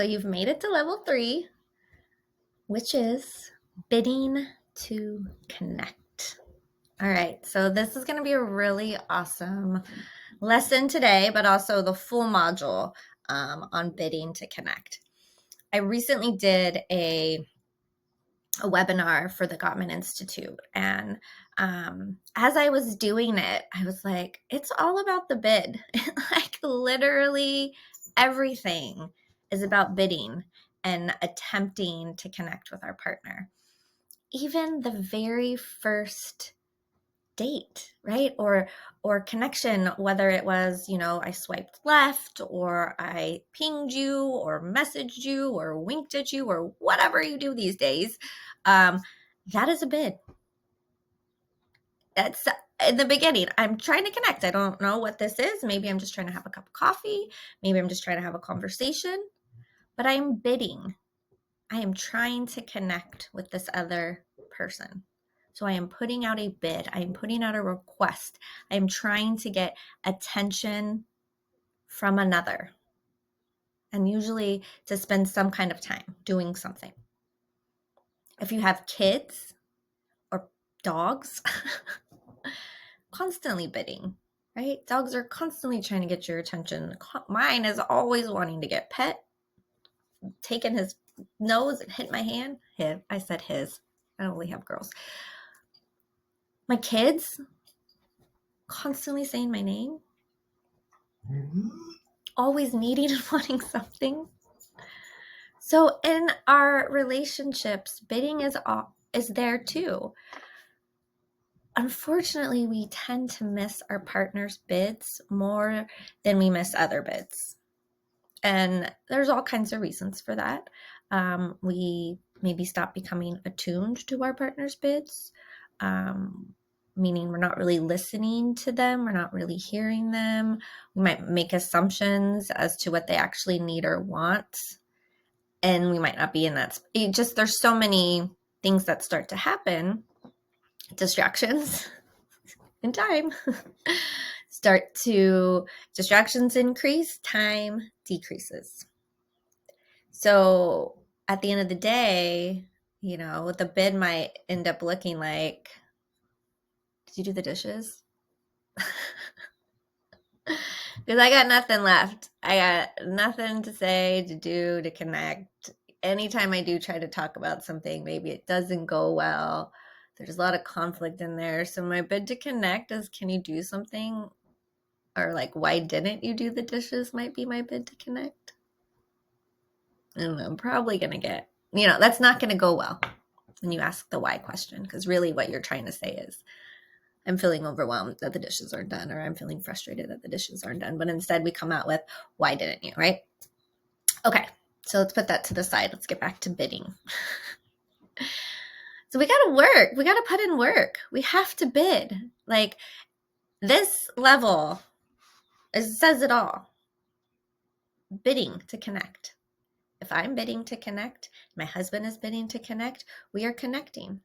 so you've made it to level 3, which is bidding to connect. All right, so this is going to be a really awesome lesson today, but also the full module on bidding to connect. I recently did a webinar for the Gottman Institute, and as I was doing it, I was like, it's all about the bid. Like literally everything is about bidding and attempting to connect with our partner. Even the very first date, right? Or connection, whether it was, I swiped left or I pinged you or messaged you or winked at you or whatever you do these days, that is a bid. That's in the beginning. I'm trying to connect. I don't know what this is. Maybe I'm just trying to have a cup of coffee. Maybe I'm just trying to have a conversation, but I am bidding. I am trying to connect with this other person. So I am putting out a bid. I am putting out a request. I am trying to get attention from another. And usually to spend some kind of time doing something. If you have kids or dogs, constantly bidding, right? Dogs are constantly trying to get your attention. Mine is always wanting to get pet, taking his nose and hit my hand. I said his. I only have girls. My kids constantly saying my name, always needing and wanting something. So in our relationships, bidding is there too. Unfortunately, we tend to miss our partner's bids more than we miss other bids. And there's all kinds of reasons for that. We maybe stop becoming attuned to our partner's bids, meaning we're not really listening to them. We're not really hearing them. We might make assumptions as to what they actually need or want. And we might not be in that. There's so many things that start to happen. Distractions in time. Distractions increase, time decreases. So at the end of the day, the bid might end up looking like, did you do the dishes? Because I got nothing left. I got nothing to say, to do, to connect. Anytime I do try to talk about something, maybe it doesn't go well. There's a lot of conflict in there. So my bid to connect is, can you do something? Or like, why didn't you do the dishes might be my bid to connect. And I'm probably going to get, that's not going to go well when you ask the why question. Because really what you're trying to say is, I'm feeling overwhelmed that the dishes aren't done, or I'm feeling frustrated that the dishes aren't done. But instead we come out with, why didn't you, right? Okay, so let's put that to the side. Let's get back to bidding. So we got to work. We got to put in work. We have to bid. Like this level says it all. Bidding to connect. If I'm bidding to connect, my husband is bidding to connect, we are connecting.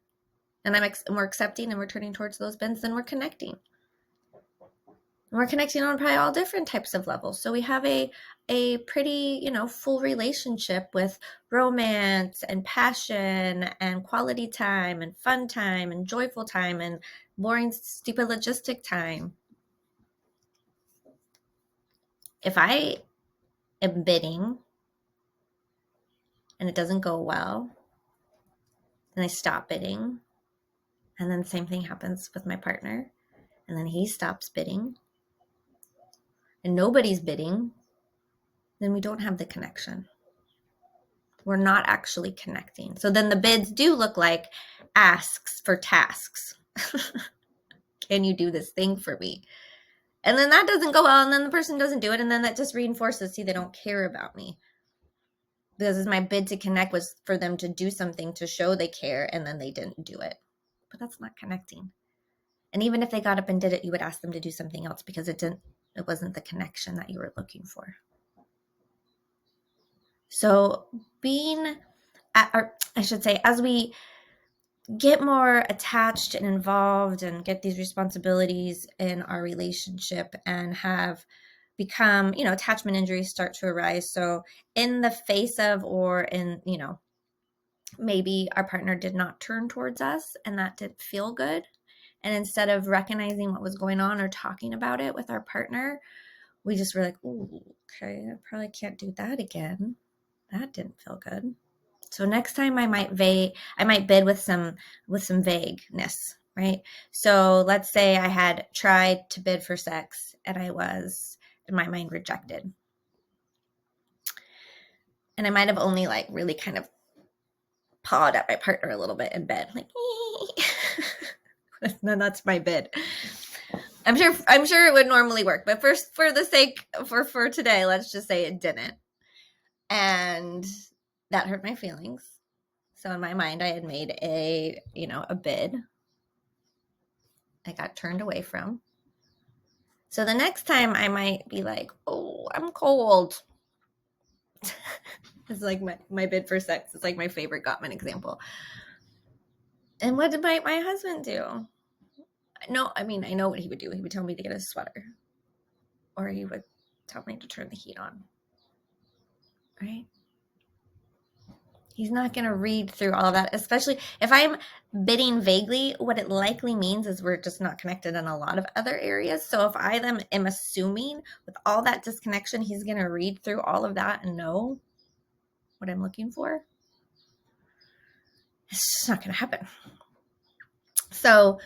And we're accepting and we're turning towards those bids, then we're connecting. And we're connecting on probably all different types of levels. So we have a pretty, full relationship with romance and passion and quality time and fun time and joyful time and boring, stupid logistic time. If I am bidding and it doesn't go well, then I stop bidding. And then the same thing happens with my partner. And then he stops bidding. And nobody's bidding. Then we don't have the connection. We're not actually connecting. So then the bids do look like asks for tasks. Can you do this thing for me? And then that doesn't go well. And then the person doesn't do it. And then that just reinforces, see, they don't care about me. Because my bid to connect was for them to do something to show they care. And then they didn't do it. But that's not connecting. And even if they got up and did it, you would ask them to do something else because it wasn't the connection that you were looking for. So as we get more attached and involved and get these responsibilities in our relationship and have become, attachment injuries start to arise. So in the face of, or in, maybe our partner did not turn towards us and that didn't feel good. And instead of recognizing what was going on or talking about it with our partner, we just were like, "Ooh, okay, I probably can't do that again. That didn't feel good." So next time I might bid with some vagueness, right? So let's say I had tried to bid for sex and I was, in my mind, rejected. And I might have only like really kind of pawed at my partner a little bit in bed, like, no, that's my bid. I'm sure it would normally work, but first, for the sake for today, let's just say it didn't, and that hurt my feelings. So in my mind, I had made a bid. I got turned away from. So the next time I might be like, "Oh, I'm cold." It's like my bid for sex. It's like my favorite Gottman example. And what did my husband do? No, I mean, I know what he would do. He would tell me to get a sweater, or he would tell me to turn the heat on, right? He's not going to read through all of that, especially if I'm bidding vaguely. What it likely means is we're just not connected in a lot of other areas. So if I then am assuming with all that disconnection, he's going to read through all of that and know what I'm looking for, it's just not going to happen. So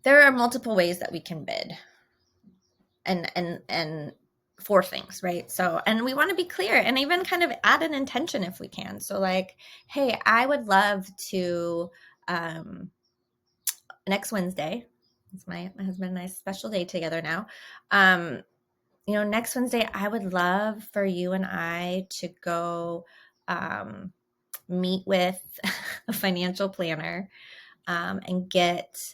there are multiple ways that we can bid and for things, right? So, and we want to be clear and even kind of add an intention if we can. So like, hey, I would love to, next Wednesday, it's my husband and I's special day together now. Next Wednesday, I would love for you and I to go meet with a financial planner and get,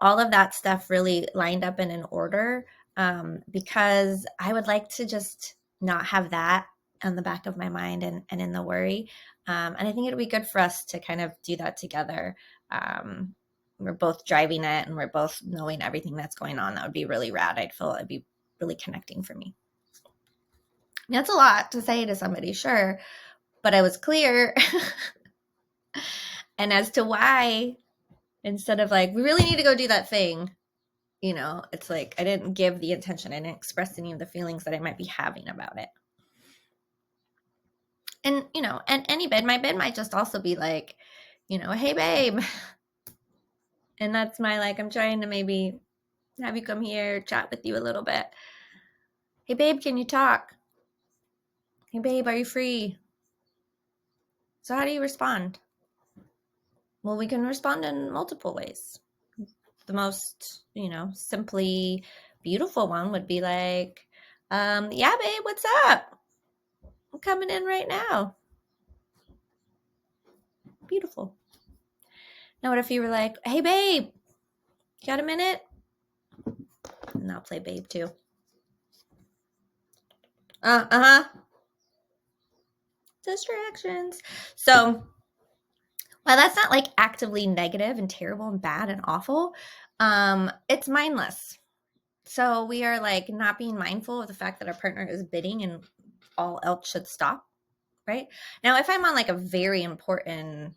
all of that stuff really lined up and in order, because I would like to just not have that on the back of my mind and in the worry. And I think it'd be good for us to kind of do that together. We're both driving it and we're both knowing everything that's going on. That would be really rad. I'd feel it'd be really connecting for me. That's a lot to say to somebody, sure, but I was clear. And as to why, instead of like, we really need to go do that thing, it's like I didn't give the intention. I didn't express any of the feelings that I might be having about it. And, and my bid might just also be like, hey, babe. And that's my, like, I'm trying to maybe have you come here, chat with you a little bit. Hey, babe, can you talk? Hey, babe, are you free? So how do you respond? Well, we can respond in multiple ways. The most, simply beautiful one would be like, yeah, babe, what's up? I'm coming in right now. Beautiful. Now, what if you were like, hey, babe, got a minute? And I'll play babe too. Distractions. So while that's not like actively negative and terrible and bad and awful, it's mindless. So we are like not being mindful of the fact that our partner is bidding and all else should stop, right? Now, if I'm on like a very important,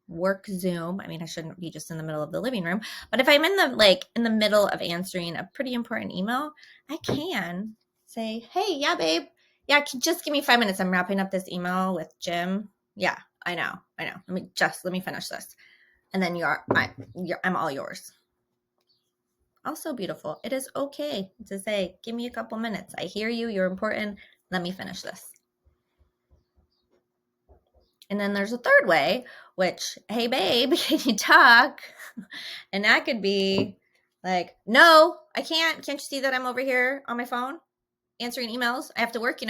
work Zoom, I mean, I shouldn't be just in the middle of the living room, but if I'm in the middle of answering a pretty important email, I can say, hey, yeah, babe. Yeah, just give me 5 minutes. I'm wrapping up this email with Jim. Yeah, I know. Let me finish this. And then I'm all yours. Also beautiful. It is okay to say, give me a couple minutes. I hear you. You're important. Let me finish this. And then there's a third way, which, hey, babe, can you talk? And that could be like, no, I can't. Can't you see that I'm over here on my phone answering emails? I have to work,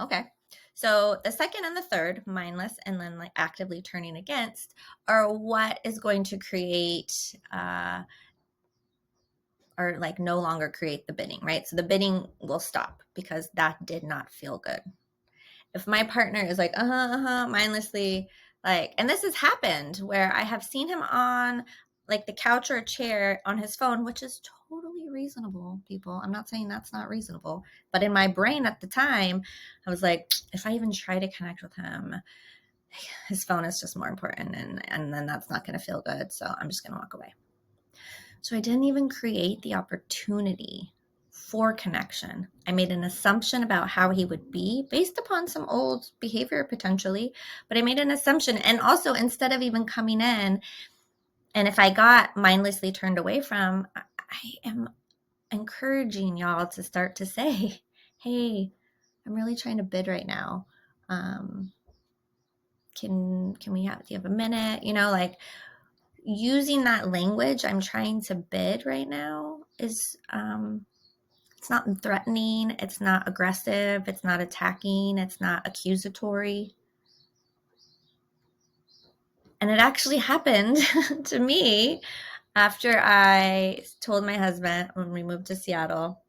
Okay. So the second and the third, mindless and then like actively turning against, are what is going to create or like no longer create the bidding, right? So the bidding will stop because that did not feel good. If my partner is like, mindlessly, like, and this has happened where I have seen him on like the couch or a chair on his phone, which is totally reasonable, people. I'm not saying that's not reasonable. But in my brain at the time, I was like, if I even try to connect with him, his phone is just more important. And then that's not going to feel good. So I'm just going to walk away. So I didn't even create the opportunity for connection. I made an assumption about how he would be based upon some old behavior potentially, but I made an assumption. And also, instead of even coming in, and if I got mindlessly turned away from, I am encouraging y'all to start to say, hey, I'm really trying to bid right now. Can we have, do you have a minute? You know, like using that language, I'm trying to bid right now, is it's not threatening, it's not aggressive, it's not attacking, it's not accusatory. And it actually happened to me after I told my husband when we moved to Seattle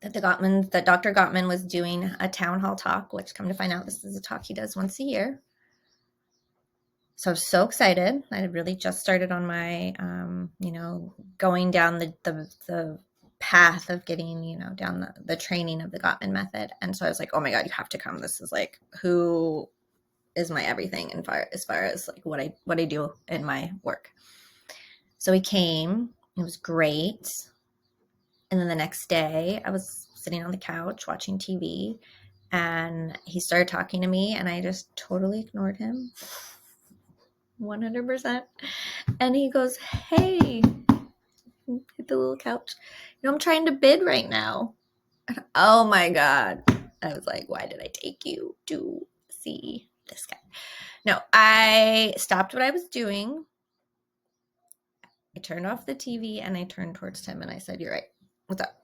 that Dr. Gottman was doing a town hall talk, which, come to find out, this is a talk he does once a year. So I was so excited. I had really just started on my, going down the path of getting, down the training of the Gottman method. And so I was like, oh my God, you have to come. This is like, who is my everything as far as like what I do in my work. So he came. It was great. And then the next day I was sitting on the couch watching TV, and he started talking to me, and I just totally ignored him 100%. And he goes, hey, hit the little couch. I'm trying to bid right now. Oh my God. I was like, why did I take you to see this guy? No, I stopped what I was doing. I turned off the TV and I turned towards him and I said, you're right. What's up?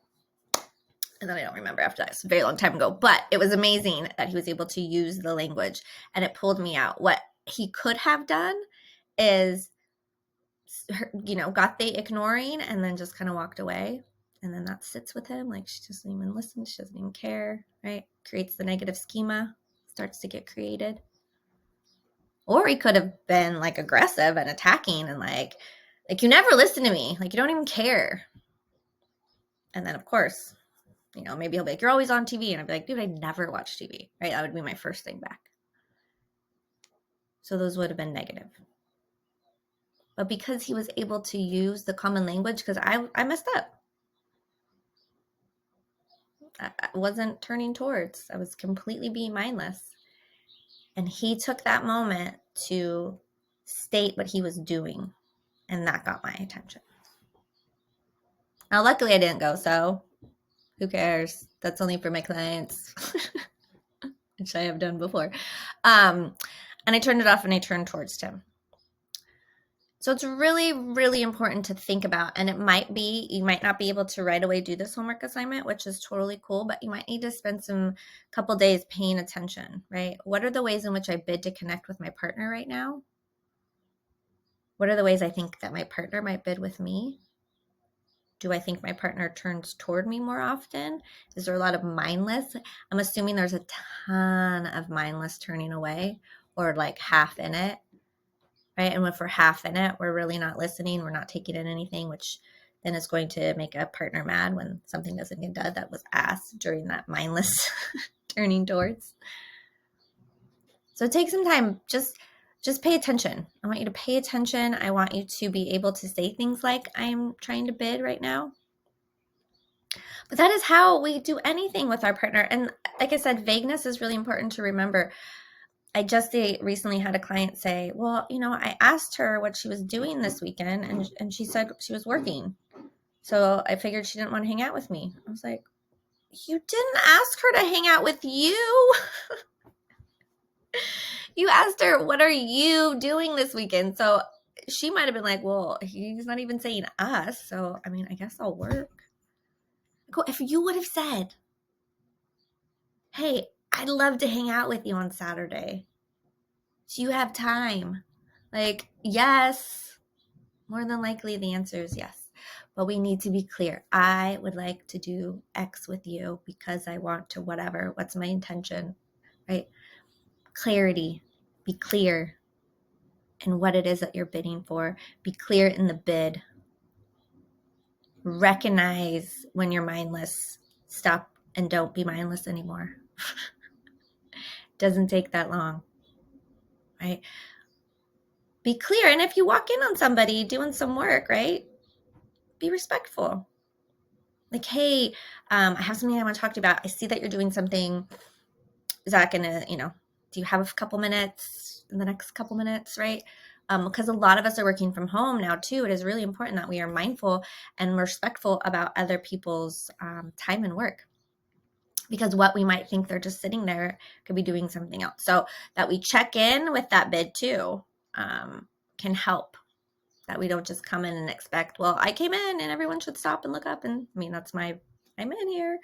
And then I don't remember after that. It's a very long time ago. But it was amazing that he was able to use the language, and it pulled me out. What he could have done is, got the ignoring and then just kind of walked away. And then that sits with him. Like, she doesn't even listen. She doesn't even care, right? Creates the negative schema, starts to get created. Or he could have been like aggressive and attacking and like, you never listen to me. Like, you don't even care. And then, of course, maybe he'll be like, you're always on TV. And I'd be like, dude, I never watch TV, right? That would be my first thing back. So those would have been negative. But because he was able to use the common language, because I messed up. I wasn't turning towards. I was completely being mindless. And he took that moment to state what he was doing. And that got my attention. Now, luckily I didn't go, so who cares? That's only for my clients, which I have done before. And I turned it off and I turned towards him. So it's really, really important to think about. And it might be, you might not be able to right away do this homework assignment, which is totally cool, but you might need to spend some couple days paying attention, right? What are the ways in which I bid to connect with my partner right now? What are the ways I think that my partner might bid with me? Do I think my partner turns toward me more often? Is there a lot of mindless? I'm assuming there's a ton of mindless turning away, or like half in it, right? And if we're half in it, we're really not listening. We're not taking in anything, which then is going to make a partner mad when something doesn't get done that was asked during that mindless turning towards. So take some time. Just pay attention. I want you to pay attention. I want you to be able to say things like, I'm trying to bid right now. But that is how we do anything with our partner. And like I said, vagueness is really important to remember. I just recently had a client say, well, I asked her what she was doing this weekend, and she said she was working. So I figured she didn't want to hang out with me. I was like, you didn't ask her to hang out with you. You asked her, what are you doing this weekend? So she might have been like, well, he's not even saying us. So, I guess I'll work. If you would have said, hey, I'd love to hang out with you on Saturday. Do you have time? Like, yes. More than likely, the answer is yes. But we need to be clear. I would like to do X with you because I want to whatever. What's my intention, right? Clarity. Be clear in what it is that you're bidding for. Be clear in the bid. recognize when you're mindless. Stop and don't be mindless anymore. Doesn't take that long, right? Be clear. And if you walk in on somebody doing some work, right, be respectful. Like, hey, I have something I want to talk to you about. I see that you're doing something. Is that going to, do you have a couple minutes in the next couple minutes, right? Because a lot of us are working from home now too. It is really important that we are mindful and respectful about other people's time and work, because what we might think they're just sitting there could be doing something else. So that we check in with that bid too can help, that we don't just come in and expect, well, I came in and everyone should stop and look up. And I mean, I'm in here.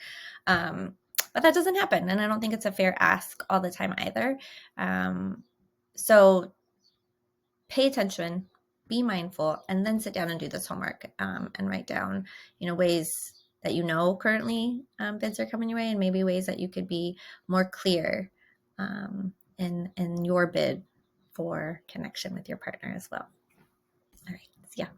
But that doesn't happen. And I don't think it's a fair ask all the time either. So pay attention, be mindful, and then sit down and do this homework and write down, ways that currently bids are coming your way, and maybe ways that you could be more clear in your bid for connection with your partner as well. All right. Yeah.